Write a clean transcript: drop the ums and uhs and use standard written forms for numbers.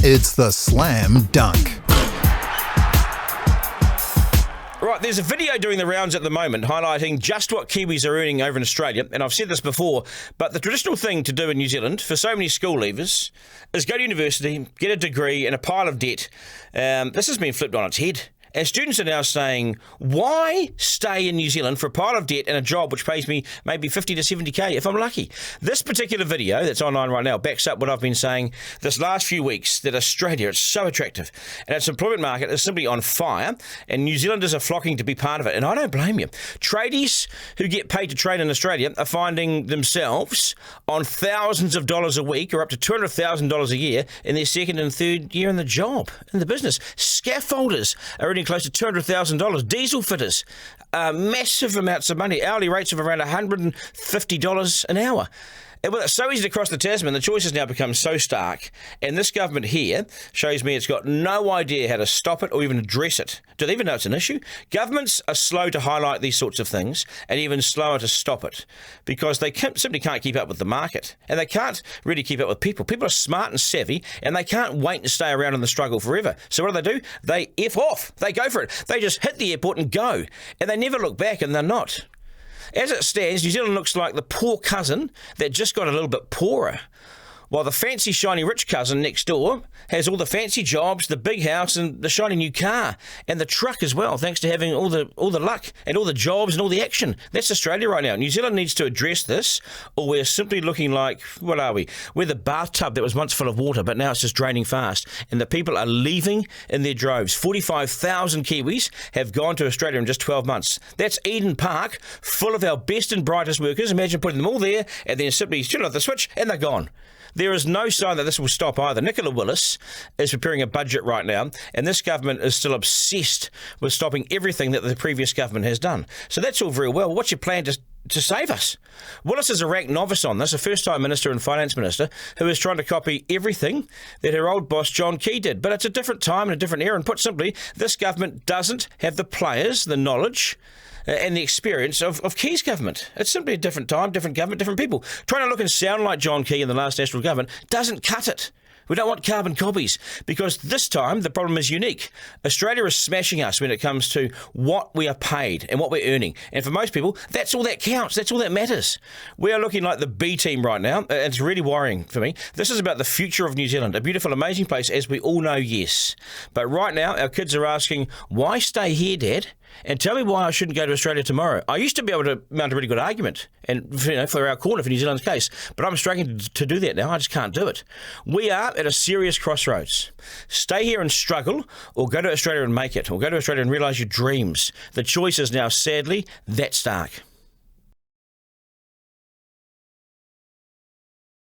It's the Slam Dunk. Right, there's a video doing the rounds at the moment highlighting just what Kiwis are earning over in Australia. And I've said this before, but the traditional thing to do in New Zealand for so many school leavers is go to university, get a degree and a pile of debt. This has been flipped on its head. And students are now saying, why stay in New Zealand for a pile of debt and a job which pays me maybe 50 to 70k if I'm lucky? This particular video that's online right now backs up what I've been saying this last few weeks, that Australia is so attractive and its employment market is simply on fire and New Zealanders are flocking to be part of it. And I don't blame you. Tradies who get paid to trade in Australia are finding themselves on thousands of dollars a week or up to $200,000 a year in their second and third year in the job, in the business. Scaffolders are earning close to $200,000. Diesel fitters, massive amounts of money, hourly rates of around $150 an hour. And with it so easy to cross the Tasman, the choice has now become so stark. And this government here shows me it's got no idea how to stop it or even address it. Do they even know it's an issue? Governments are slow to highlight these sorts of things and even slower to stop it because they simply can't keep up with the market. And they can't really keep up with people. People are smart and savvy and they can't wait to stay around in the struggle forever. So what do? They F off. They go for it. They just hit the airport and go. And they never look back, and they're not. As it stands, New Zealand looks like the poor cousin that just got a little bit poorer, while the fancy, shiny, rich cousin next door has all the fancy jobs, the big house and the shiny new car and the truck as well, thanks to having all the luck and all the jobs and all the action. That's Australia right now. New Zealand needs to address this, or we're simply looking like, what are we? We're the bathtub that was once full of water, but now it's just draining fast, and the people are leaving in their droves. 45,000 Kiwis have gone to Australia in just 12 months. That's Eden Park, full of our best and brightest workers. Imagine putting them all there and then simply turn off the switch and they're gone. There is no sign that this will stop either. Nicola Willis is preparing a budget right now, and this government is still obsessed with stopping everything that the previous government has done. So that's all very well. What's your plan to save us? Willis is a rank novice on this, a first-time minister and finance minister who is trying to copy everything that her old boss John Key did. But it's a different time and a different era, and put simply, this government doesn't have the players, the knowledge and the experience of Key's government. It's simply a different time, different government, different people. Trying to look and sound like John Key in the last national government doesn't cut it. We don't want carbon copies because this time the problem is unique. Australia is smashing us when it comes to what we are paid and what we're earning. And for most people, that's all that counts. That's all that matters. We are looking like the B team right now. It's really worrying for me. This is about the future of New Zealand, a beautiful, amazing place, as we all know, yes. But right now, our kids are asking, why stay here, Dad? And tell me why I shouldn't go to Australia tomorrow. I used to be able to mount a really good argument and for our corner, for New Zealand's case, but I'm struggling to do that now. I just can't do it. We are at a serious crossroads. Stay here and struggle, or go to Australia and make it, or go to Australia and realise your dreams. The choice is now, sadly, that stark.